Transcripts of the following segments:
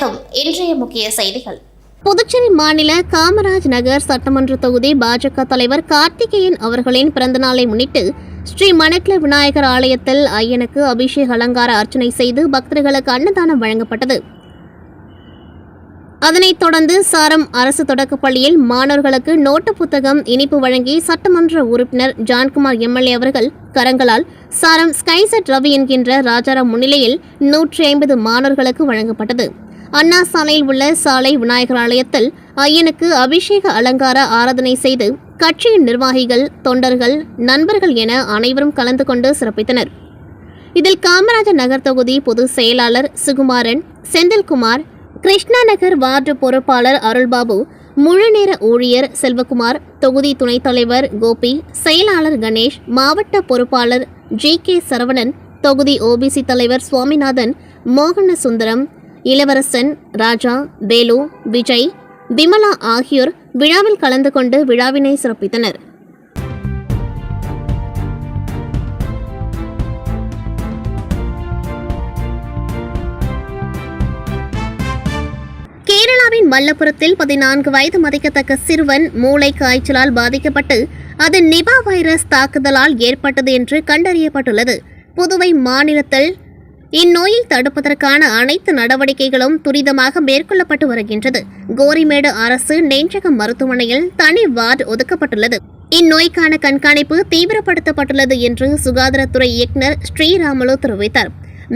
வணக்கம். இன்றைய முக்கிய செய்திகள். புதுச்சேரி மாநில காமராஜ் நகர் சட்டமன்ற தொகுதி பாஜக தலைவர் கார்த்திகேயன் அவர்களின் பிறந்தநாளை முன்னிட்டு ஸ்ரீ மணக்குள விநாயகர் ஆலயத்தில் ஐயனுக்கு அபிஷேக அலங்கார அர்ச்சனை செய்து பக்தர்களுக்கு அன்னதானம் வழங்கப்பட்டது. அதனைத் தொடர்ந்து சாரம் அரசு தொடக்கப்பள்ளியில் மாணவர்களுக்கு நோட்டு புத்தகம் இனிப்பு வழங்கி சட்டமன்ற உறுப்பினர் ஜான்குமார் எம்எல்ஏ அவர்கள் கரங்களால் சாரம் ஸ்கைசெட் ரவி என்கின்ற ராஜாராம் முன்னிலையில் 150 மாணவர்களுக்கு வழங்கப்பட்டது. அண்ணா சாலையில் உள்ள சாலை விநாயகர் ஆலயத்தில் ஐயனுக்கு அபிஷேக அலங்கார ஆராதனை செய்து கட்சியின் நிர்வாகிகள், தொண்டர்கள், நண்பர்கள் என அனைவரும் கலந்து கொண்டு சிறப்பித்தனர். இதில் காமராஜர் நகர் தொகுதி பொதுச் செயலாளர் சுகுமாரன், செந்தில்குமார், கிருஷ்ணா நகர் வார்டு பொறுப்பாளர் அருள்பாபு, முழுநேர ஊழியர் செல்வகுமார், தொகுதி துணைத் தலைவர் கோபி, செயலாளர் கணேஷ், மாவட்ட பொறுப்பாளர் ஜி.கே. சரவணன், தொகுதி ஓபிசி தலைவர் சுவாமிநாதன், மோகன சுந்தரம், இளவரசன், ராஜா, வேலு, விஜய், விமலா ஆகியோர் விழாவில் கலந்து கொண்டு விழாவினை சிறப்பித்தனர். கேரளாவின் மல்லபுரத்தில் 14 வயது மதிக்கத்தக்க சிறுவன் மூளை காய்ச்சலால் பாதிக்கப்பட்டு அது நிபா வைரஸ் தாக்குதலால் ஏற்பட்டது என்று கண்டறியப்பட்டுள்ளது. புதுவை மாநிலத்தில் இந்நோயை தடுப்பதற்கான அனைத்து நடவடிக்கைகளும் துரிதமாக மேற்கொள்ளப்பட்டு வருகின்றது. கோரிமேடு அரசு நெஞ்சக மருத்துவமனையில் தனி வார்டு ஒதுக்கப்பட்டுள்ளது. இந்நோய்க்கான கண்காணிப்பு தீவிரப்படுத்தப்பட்டுள்ளது என்று சுகாதாரத்துறை இயக்குநர் ஸ்ரீராமுலு தெரிவித்தார்.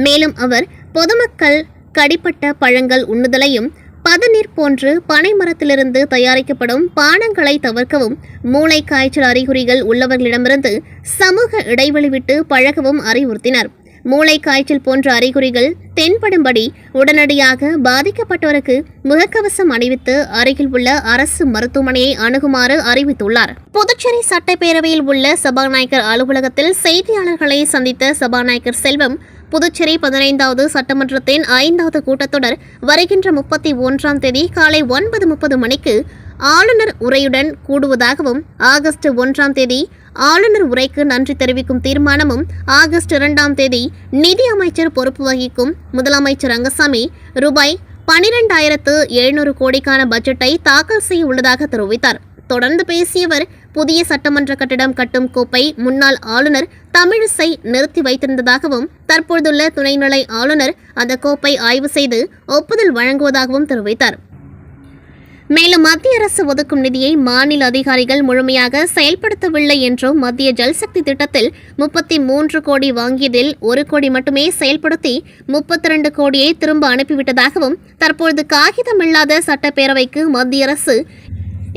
மேலும் அவர் பொதுமக்கள் கடிப்பட்ட பழங்கள் உண்ணுதலையும் பதநீர் போன்று பனை மரத்திலிருந்து தயாரிக்கப்படும் பானங்களை தவிர்க்கவும், மூளை காய்ச்சல் அறிகுறிகள் உள்ளவர்களிடமிருந்து சமூக இடைவெளி விட்டு பழகவும் அறிவுறுத்தினார். மூளை காய்ச்சல் போன்ற அறிகுறிகள் தென்படும்படி உடனடியாக பாதிக்கப்பட்டவருக்கு முகக்கவசம் அணிவித்து அருகில் உள்ள அரசு மருத்துவமனையை அணுகுமாறு அறிவித்துள்ளார். புதுச்சேரி சட்டப்பேரவையில் உள்ள சபாநாயகர் அலுவலகத்தில் செய்தியாளர்களை சந்தித்த சபாநாயகர் செல்வம், புதுச்சேரி 15வது சட்டமன்றத்தின் 5வது கூட்டத்தொடர் வருகின்ற 31ஆம் தேதி காலை 9:30 மணிக்கு ஆளுநர் உரையுடன் கூடுவதாகவும், ஆகஸ்ட் 1ஆம் தேதி ஆளுநர் உரைக்கு நன்றி தெரிவிக்கும் தீர்மானமும், ஆகஸ்ட் 2ஆம் தேதி நிதி அமைச்சர் பொறுப்பு வகிக்கும் முதலமைச்சர் ரங்கசாமி ரூபாய் 12,700 கோடிக்கான பட்ஜெட்டை தாக்கல் செய்ய உள்ளதாக தெரிவித்தார். தொடர்ந்து பேசியவர், புதிய சட்டமன்ற கட்டிடம் கட்டும் கோப்பை முன்னாள் ஆளுநர் தமிழிசை நிறுத்தி வைத்திருந்ததாகவும், தற்போதுள்ள துணைநிலை ஆளுநர் அந்த கோப்பை ஆய்வு செய்து ஒப்புதல் வழங்குவதாகவும் தெரிவித்தார். மேலும் மத்திய அரசு ஒதுக்கும் நிதியை மாநில அதிகாரிகள் முழுமையாக செயல்படுத்தவில்லை என்றும், மத்திய ஜல்சக்தி திட்டத்தில் 33 கோடி வாங்கியதில் 1 கோடி மட்டுமே செயல்படுத்தி 32 கோடியை திரும்ப அனுப்பிவிட்டதாகவும், தற்பொழுது காகிதமில்லாத சட்டப்பேரவைக்கு மத்திய அரசு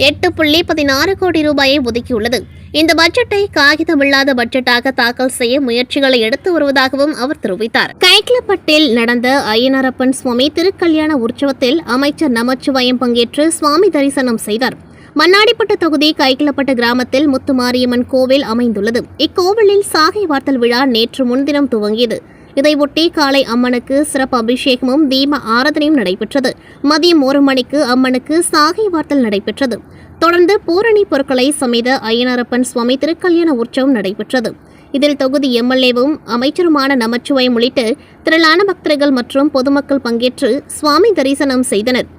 8.16 கோடி ரூபாயை ஒதுக்கியுள்ளது. இந்த பட்ஜெட்டை காகிதமில்லாத பட்ஜெட்டாக தாக்கல் செய்ய முயற்சிகளை எடுத்து வருவதாகவும் அவர் தெரிவித்தார். கைக்லப்பட்டில் நடந்த ஐயனாரப்பன் சுவாமி திருக்கல்யாண உற்சவத்தில் அமைச்சர் நமச்சிவாயம் பங்கேற்று சுவாமி தரிசனம் செய்தார். மண்ணாடிப்பட்டு தொகுதி கைக்லப்பட்டு கிராமத்தில் முத்துமாரியம்மன் கோவில் அமைந்துள்ளது. இக்கோவிலில் சாகை வார்த்தல் விழா நேற்று முன்தினம் துவங்கியது. இதையொட்டி காலை அம்மனுக்கு சிறப்பு அபிஷேகமும் தீப ஆராதனையும் நடைபெற்றது. மதியம் 1 மணிக்கு அம்மனுக்கு சாகை வார்த்தல் நடைபெற்றது. தொடர்ந்து பூரணி பொருட்களை சமேத ஐயனாரப்பன் சுவாமி திருக்கல்யாண உற்சவம் நடைபெற்றது. இதில் தொகுதி எம்எல்ஏவும் அமைச்சருமான நமச்சிவாயம் உள்ளிட்ட திரளான பக்தர்கள் மற்றும் பொதுமக்கள் பங்கேற்று சுவாமி தரிசனம் செய்தனர்.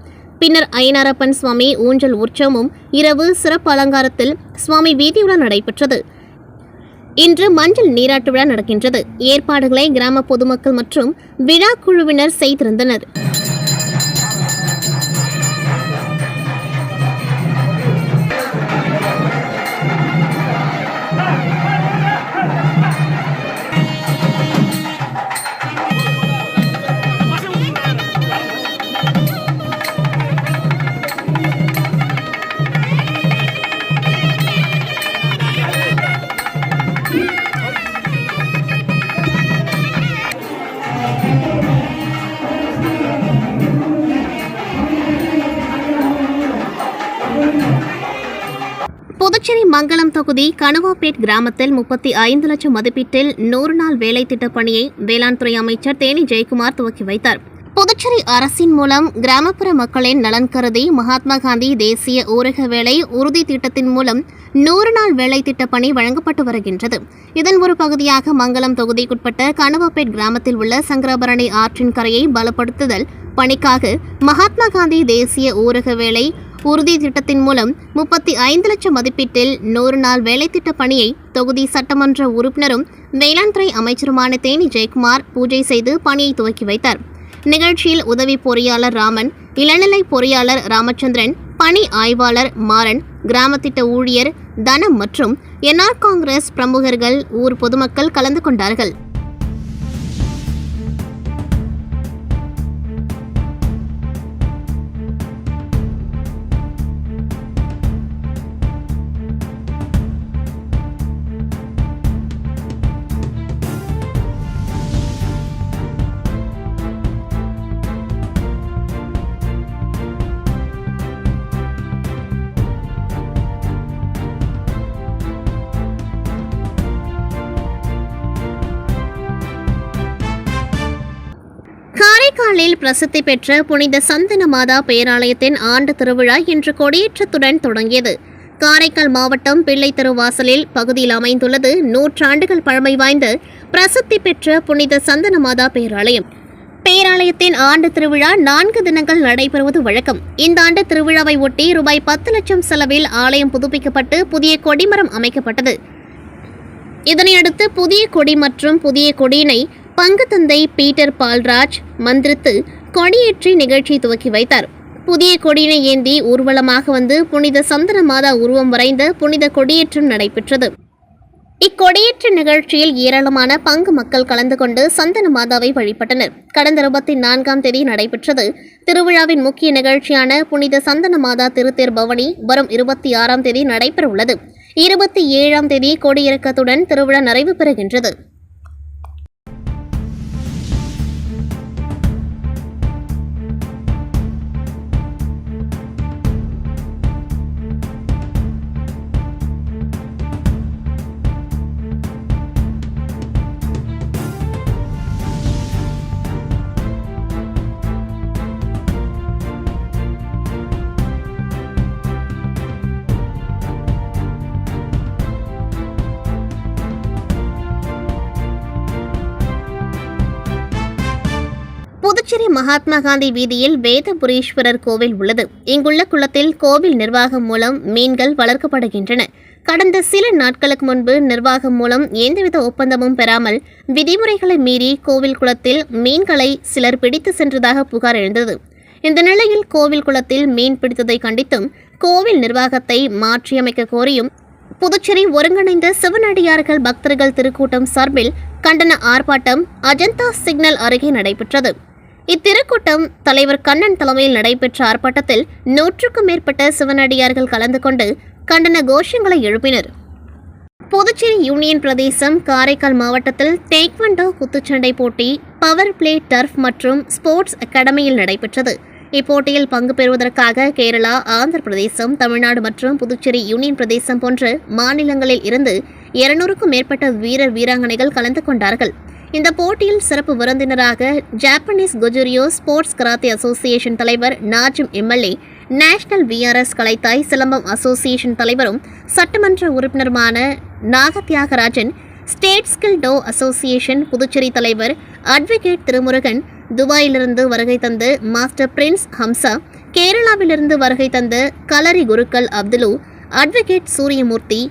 பின்னர் ஐயனாரப்பன் சுவாமி ஊஞ்சல் உற்சவமும் இரவு சிறப்பு அலங்காரத்தில் சுவாமி வீதியுலா நடைபெற்றது. இன்று மஞ்சள் நீராட்டு விழா நடக்கின்றது. ஏற்பாடுகளை கிராம பொதுமக்கள் மற்றும் விழா குழுவினர் செய்திருந்தனர். புதுச்சேரி மங்கலம் தொகுதி கணுவாப்பேட் கிராமத்தில் 35 லட்சம் மதிப்பீட்டில் 100 நாள் வேலை திட்டப் பணியை வேளாண் துறை அமைச்சர் தேனி ஜெயக்குமார் துவக்கி வைத்தார். புதுச்சேரி அரசின் மூலம் கிராமப்புற மக்களின் நலன் கருதி மகாத்மா காந்தி தேசிய ஊரக வேலை உறுதி திட்டத்தின் மூலம் 100 நாள் வேலை திட்ட பணி வழங்கப்பட்டு வருகின்றது. இதன் ஒரு பகுதியாக மங்கலம் தொகுதிக்குட்பட்ட கணுவாப்பேட் கிராமத்தில் உள்ள சங்கராபரணி ஆற்றின் கரையை பலப்படுத்துதல், பணிக்காக மகாத்மா காந்தி தேசிய ஊரக வேலை உறுதி திட்டத்தின் மூலம் 35 லட்சம் மதிப்பீட்டில் 100 நாள் வேலை திட்ட பணியை தொகுதி சட்டமன்ற உறுப்பினரும் வேளாண் துறை அமைச்சருமான தேனி ஜெயக்குமார் பூஜை செய்து பணியை துவக்கி வைத்தார். நிகழ்ச்சியில் உதவி பொறியாளர் ராமன், இளநிலை பொறியாளர் ராமச்சந்திரன், பணி ஆய்வாளர் மாறன், கிராம திட்ட ஊழியர் தனம் மற்றும் என்ஆர் காங்கிரஸ் பிரமுகர்கள், ஊர் பொதுமக்கள் கலந்து கொண்டார்கள். காரைக்காலில் பிரசித்தி பெற்ற புனித சந்தன மாதா பேராலயத்தின் ஆண்டு திருவிழா இன்று கொடியேற்றத்துடன் தொடங்கியது. காரைக்கால் மாவட்டம் பிள்ளைத்தெரு வாசலில் பகுதியில் அமைந்துள்ளது 100 ஆண்டுகள் பழமை வாய்ந்த பிரசித்தி பெற்ற புனித சந்தன மாதா பேராலயம். பேராலயத்தின் ஆண்டு திருவிழா 4 தினங்கள் நடைபெறுவது வழக்கம். இந்த ஆண்டு திருவிழாவை ஒட்டி ரூபாய் 10 லட்சம் செலவில் ஆலயம் புதுப்பிக்கப்பட்டு புதிய கொடிமரம் அமைக்கப்பட்டது. இதனையடுத்து புதிய கொடி மற்றும் புதிய கொடியினை பங்கு தந்தை பீட்டர் பால்ராஜ் மந்திரித்து கொடியேற்றி நிகழ்ச்சி துவக்கி வைத்தார். புதிய கொடியினை ஏந்தி ஊர்வலமாக வந்து புனித சந்தன மாதா உருவம் வரைந்த புனித கொடியேற்றம் நடைபெற்றது. இக்கொடியேற்ற நிகழ்ச்சியில் ஏராளமான பங்கு மக்கள் கலந்து கொண்டு சந்தன மாதாவை வழிபட்டனர். கடந்த 24ஆம் தேதி நடைபெற்றது. திருவிழாவின் முக்கிய நிகழ்ச்சியான புனித சந்தன மாதா திருத்தேர் பவனி வரும் 26ஆம் தேதி நடைபெற உள்ளது. 27ஆம் தேதி கொடியிறக்கத்துடன் திருவிழா நிறைவு பெறுகின்றது. புதுச்சேரி மகாத்மா காந்தி வீதியில் வேதபுரீஸ்வரர் கோவில் உள்ளது. இங்குள்ள குளத்தில் கோவில் நிர்வாகம் மூலம் மீன்கள் வளர்க்கப்படுகின்றன. கடந்த சில நாட்களுக்கு முன்பு நிர்வாகம் மூலம் எந்தவித ஒப்பந்தமும் பெறாமல் விதிமுறைகளை மீறி கோவில் குளத்தில் மீன்களை சிலர் பிடித்து சென்றதாக புகார் எழுந்தது. இந்த நிலையில் கோவில் குளத்தில் மீன் பிடித்ததை கண்டித்தும் கோவில் நிர்வாகத்தை மாற்றியமைக்க கோரியும் புதுச்சேரி ஒருங்கிணைந்த சிவனடியார்கள் பக்தர்கள் திருக்கூட்டம் சார்பில் கண்டன ஆர்ப்பாட்டம் அஜந்தா சிக்னல் அருகே நடைபெற்றது. இத்திருக்கூட்டம் தலைவர் கண்ணன் தலைமையில் நடைபெற்ற ஆர்ப்பாட்டத்தில் 100க்கும் மேற்பட்ட சிவனடியார்கள் கலந்து கொண்டு கண்டன கோஷங்களை எழுப்பினர். புதுச்சேரி யூனியன் பிரதேசம் காரைக்கால் மாவட்டத்தில் டேக்வண்டோ குத்துச்சண்டை போட்டி பவர் பிளே டர்ஃப் மற்றும் ஸ்போர்ட்ஸ் அகாடமியில் நடைபெற்றது. இப்போட்டியில் பங்கு பெறுவதற்காக கேரளா, ஆந்திர பிரதேசம், தமிழ்நாடு மற்றும் புதுச்சேரி யூனியன் பிரதேசம் போன்ற மாநிலங்களில் இருந்து 200க்கும் மேற்பட்ட வீரர் வீராங்கனைகள் கலந்து கொண்டார்கள். இந்த போட்டியில் சிறப்பு விருந்தினராக Japanese Goju Ryu sports karate association தலைவர் Nazim MLA, national VRS Kalaithai silambam association தலைவரும் சட்டமன்ற உறுப்பினருமான Nagathyagarajan, state skill do association Puducherry தலைவர் அட்வொகேட் திருமுருகன், துபாயிலிருந்து வருகை தந்து மாஸ்டர் பிரின்ஸ் ஹம்சா, கேரளாவிலிருந்து வருகை தந்து கலரி குருக்கள் அப்துலு, அட்வொகேட் சூரியமூர்த்தி,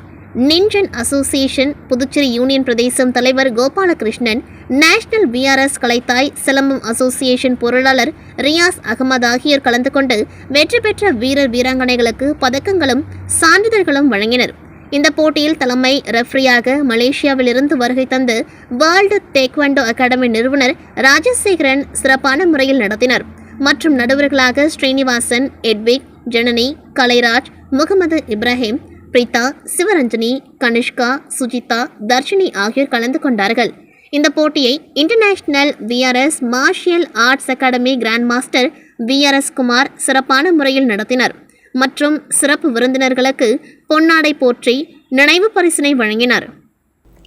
நிஞ்சன் அசோசியேஷன் புதுச்சேரி யூனியன் பிரதேசம் தலைவர் Gopalakrishnan, national VRS Kalaithai silambam association பொருளாளர் ரியாஸ் அகமது ஆகியோர் கலந்து கொண்டு வெற்றி பெற்ற வீரர் வீராங்கனைகளுக்கு பதக்கங்களும் சான்றிதழ்களும் வழங்கினர். இந்த போட்டியில் தலைமை ரெஃப்ரியாக மலேசியாவிலிருந்து வருகை தந்து வேர்ல்டு டேக்வண்டோ அகாடமி நிறுவனர் ராஜசேகரன் சிறப்பான முறையில் நடத்தினர். மற்றும் நடுவர்களாக ஸ்ரீனிவாசன், எட்விக், ஜனனி, கலைராஜ், முகமது இப்ராஹிம், பிரீதா, சிவரஞ்சனி, கனிஷ்கா, சுஜிதா, தர்ஷினி ஆகியோர் கலந்து கொண்டார்கள். இந்த போட்டியை international VRS martial arts academy grand master VRS Kumar சிறப்பான முறையில் நடத்தினர். மற்றும் சிறப்பு விருந்தினர்களுக்கு பொன்னாடை போற்றி நினைவு பரிசினை வழங்கினார்.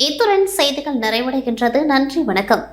இத்துடன் செய்திகள் நிறைவடைகின்றது. நன்றி, வணக்கம்.